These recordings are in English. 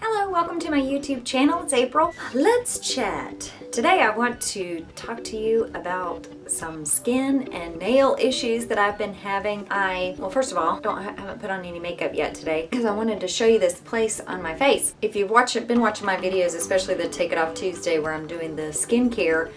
Hello, welcome to my YouTube channel. It's April. Let's chat. Today I want to talk to you about some skin and nail issues that I've been having. Well, first of all, haven't put on any makeup yet today because I wanted to show you this place on my face. If you've been watching my videos, especially the Take It Off Tuesday where I'm doing the skincare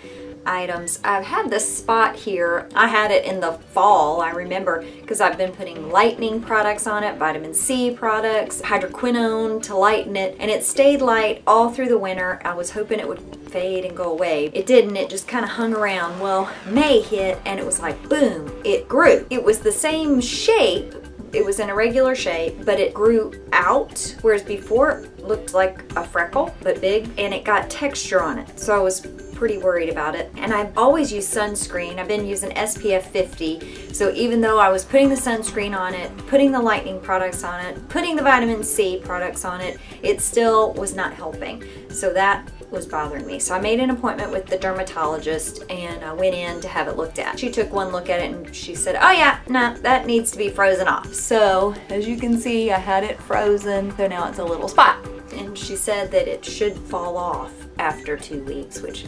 items, I've had this spot here. I had it in the fall, I remember, because I've been putting lightening products on it, vitamin C products, hydroquinone to lighten it, and it stayed light all through the winter. I was hoping it would fade and go away. It didn't. It just kind of hung around. Well, May hit and it was like boom, it grew. It was the same shape. It was in a regular shape, but it grew out, whereas before it looked like a freckle, but big, and it got texture on it. So I was pretty worried about it. And I've always used sunscreen. I've been using SPF 50. So even though I was putting the sunscreen on it, putting the lightening products on it, putting the vitamin C products on it, it still was not helping. So that was bothering me. So I made an appointment with the dermatologist and I went in to have it looked at. She took one look at it and she said, oh yeah, no, that needs to be frozen off. So as you can see, I had it frozen, so now it's a little spot. And she said that it should fall off after 2 weeks, which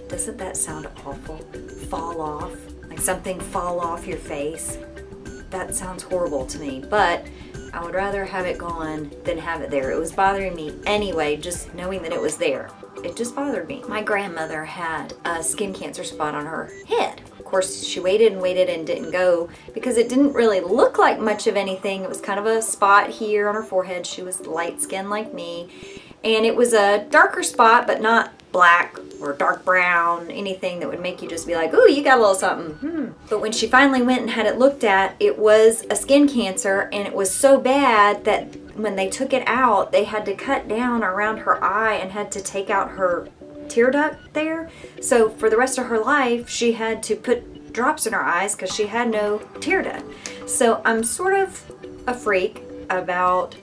doesn't that sound awful? Fall off? Like something fall off your face? That sounds horrible to me, but I would rather have it gone than have it there. It was bothering me anyway, just knowing that it was there. It just bothered me. My grandmother had a skin cancer spot on her head. Of course, she waited and waited and didn't go because it didn't really look like much of anything. It was kind of a spot here on her forehead. She was light skinned like me. And it was a darker spot, but not black or dark brown, anything that would make you just be like, ooh, you got a little something. But when she finally went and had it looked at, it was a skin cancer, and it was so bad that when they took it out, they had to cut down around her eye and had to take out her tear duct there. So for the rest of her life, she had to put drops in her eyes because she had no tear duct. So I'm sort of a freak about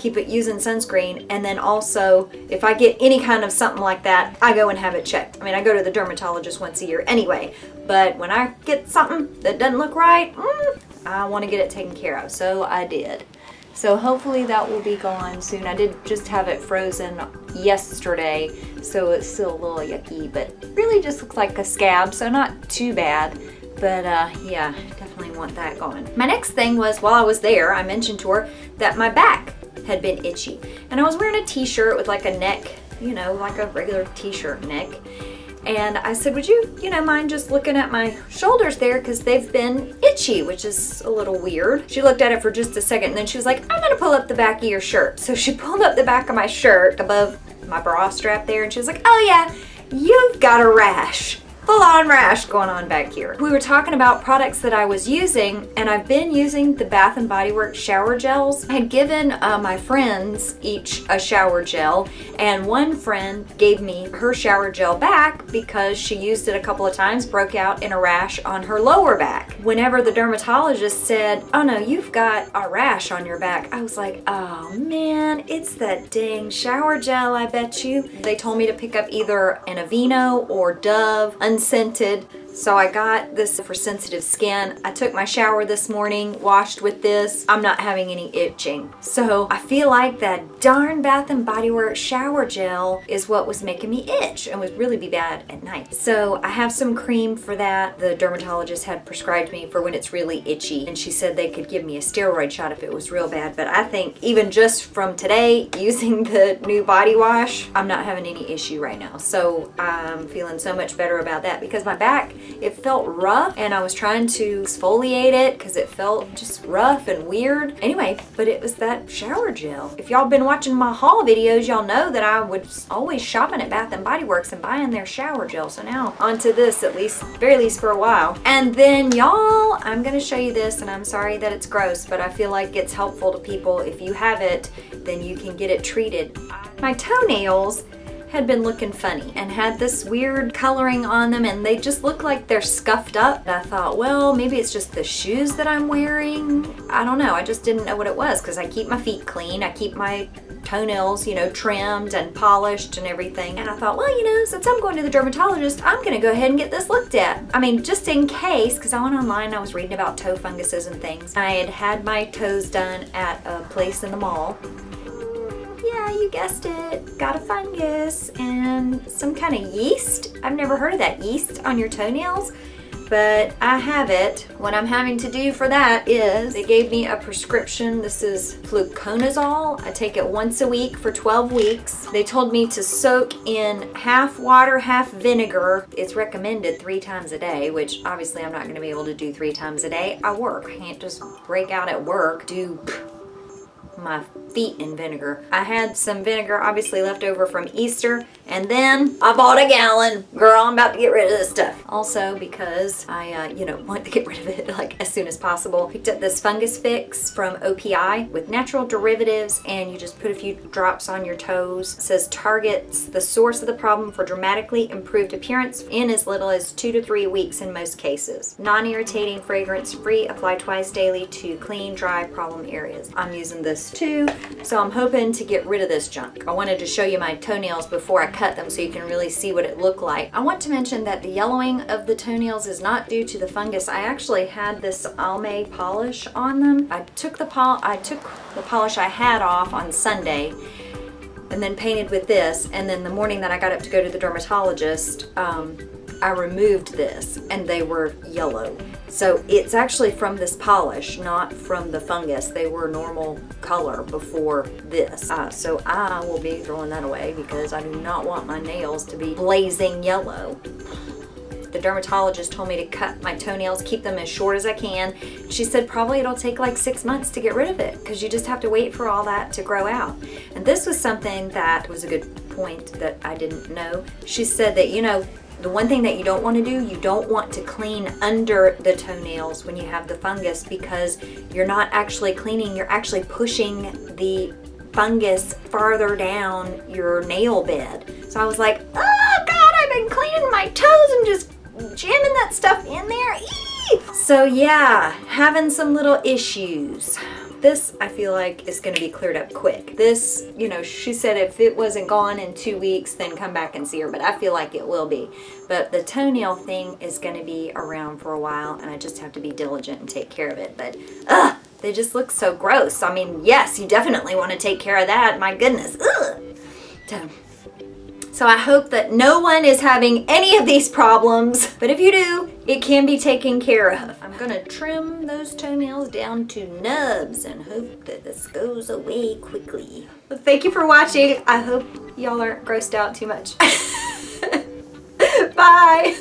using sunscreen, and then also if I get any kind of something like that, I go and have it checked. I mean, I go to the dermatologist once a year anyway, but when I get something that doesn't look right, I want to get it taken care of. So I did. So hopefully that will be gone soon. I did just have it frozen yesterday, so it's still a little yucky, but really just looks like a scab, so not too bad. But yeah, definitely want that gone. My next thing was, while I was there, I mentioned to her that my back had been itchy. And I was wearing a t-shirt with like a neck, you know, like a regular t-shirt neck. And I said, would you mind just looking at my shoulders there, because they've been itchy, which is a little weird. She looked at it for just a second and then she was like, I'm gonna pull up the back of your shirt. So she pulled up the back of my shirt above my bra strap there and she was like, oh yeah, you've got a rash. Full-on rash going on back here. We were talking about products that I was using, and I've been using the Bath & Body Works shower gels. I had given my friends each a shower gel, and one friend gave me her shower gel back because she used it a couple of times, broke out in a rash on her lower back. Whenever the dermatologist said, oh no, you've got a rash on your back, I was like, oh man, it's that dang shower gel, I bet you. They told me to pick up either an Aveeno or Dove unscented. So I got this for sensitive skin. I took my shower this morning, washed with this. I'm not having any itching. So I feel like that darn Bath & Body Works shower gel is what was making me itch and would really be bad at night. So I have some cream for that. The dermatologist had prescribed me for when it's really itchy, and she said they could give me a steroid shot if it was real bad. But I think even just from today using the new body wash, I'm not having any issue right now. So I'm feeling so much better about that, because my back, it felt rough and I was trying to exfoliate it because it felt just rough and weird. Anyway, but it was that shower gel. If y'all been watching my haul videos, y'all know that I was always shopping at Bath & Body Works and buying their shower gel. So now onto this, at least, very least for a while. And then y'all, I'm gonna show you this, and I'm sorry that it's gross, but I feel like it's helpful to people. If you have it, then you can get it treated. My toenails had been looking funny and had this weird coloring on them, and they just look like they're scuffed up. And I thought, well, maybe it's just the shoes that I'm wearing. I don't know. I just didn't know what it was because I keep my feet clean. I keep my toenails, you know, trimmed and polished and everything. And I thought, well, you know, since I'm going to the dermatologist, I'm gonna go ahead and get this looked at. I mean, just in case, because I went online, I was reading about toe funguses and things. I had had my toes done at a place in the mall. Yeah, you guessed it. Got a fungus and some kind of yeast. I've never heard of that, yeast on your toenails. But I have it. What I'm having to do for that is they gave me a prescription. This is fluconazole. I take it once a week for 12 weeks. They told me to soak in half water, half vinegar. It's recommended 3 times a day, which obviously I'm not going to be able to do 3 times a day. I work. I can't just break out at work, do my feet in vinegar. I had some vinegar obviously left over from Easter, and then I bought a gallon. Girl, I'm about to get rid of this stuff. Also because I, you know, want to get rid of it like as soon as possible. Picked up this fungus fix from OPI with natural derivatives, and you just put a few drops on your toes. It says targets the source of the problem for dramatically improved appearance in as little as 2 to 3 weeks in most cases. Non-irritating, fragrance-free, apply twice daily to clean, dry problem areas. I'm using this too. So I'm hoping to get rid of this junk. I wanted to show you my toenails before I cut them so you can really see what it looked like. I want to mention that the yellowing of the toenails is not due to the fungus. I actually had this Almay polish on them. I took the polish I had off on Sunday and then painted with this, and then the morning that I got up to go to the dermatologist, I removed this and they were yellow. So it's actually from this polish, not from the fungus. They were normal color before this. So I will be throwing that away because I do not want my nails to be blazing yellow. The dermatologist told me to cut my toenails, keep them as short as I can. She said probably it'll take like 6 months to get rid of it because you just have to wait for all that to grow out. And this was something that was a good point that I didn't know. She said that, you know, the one thing that you don't want to do, you don't want to clean under the toenails when you have the fungus, because you're not actually cleaning, you're actually pushing the fungus farther down your nail bed. So I was like, oh God, I've been cleaning my toes and just jamming that stuff in there. Eee! So yeah, having some little issues. This, I feel like, is going to be cleared up quick. This, you know, she said if it wasn't gone in 2 weeks, then come back and see her, but I feel like it will be. But the toenail thing is going to be around for a while, and I just have to be diligent and take care of it. But, ugh, they just look so gross. I mean, yes, you definitely want to take care of that. My goodness. Ugh. So I hope that no one is having any of these problems, but if you do, it can be taken care of. I'm gonna trim those toenails down to nubs and hope that this goes away quickly. Well, thank you for watching. I hope y'all aren't grossed out too much. Bye.